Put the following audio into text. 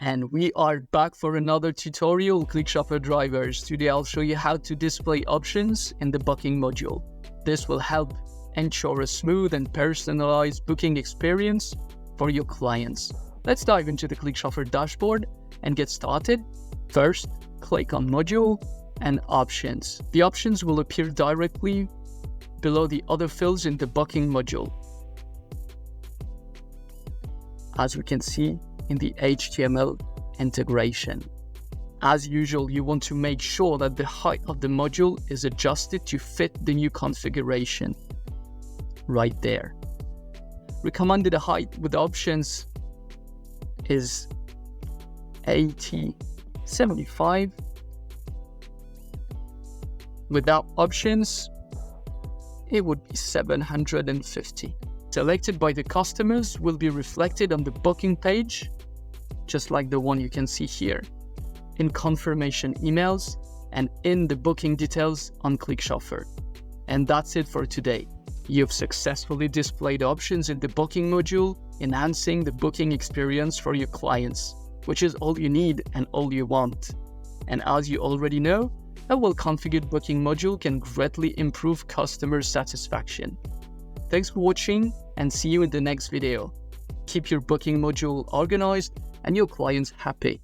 And we are back for another tutorial, ClickChauffeur drivers. Today I'll show you how to display options in the booking module. This will help ensure a smooth and personalized booking experience for your clients. Let's dive into the ClickChauffeur dashboard and get started. First, click on Module and Options. The options will appear directly below the other fields in the booking module. As we can see in the HTML integration. As usual, you want to make sure that the height of the module is adjusted to fit the new configuration. Right there. Recommended height with options is 75. Without options, it would be 750. Selected by the customers will be reflected on the booking page, just like the one you can see here, in confirmation emails and in the booking details on ClickChauffeur. And that's it for today. You've successfully displayed options in the booking module, enhancing the booking experience for your clients, which is all you need and all you want. And as you already know, a well-configured booking module can greatly improve customer satisfaction. Thanks for watching and see you in the next video. Keep your booking module organized and your clients happy.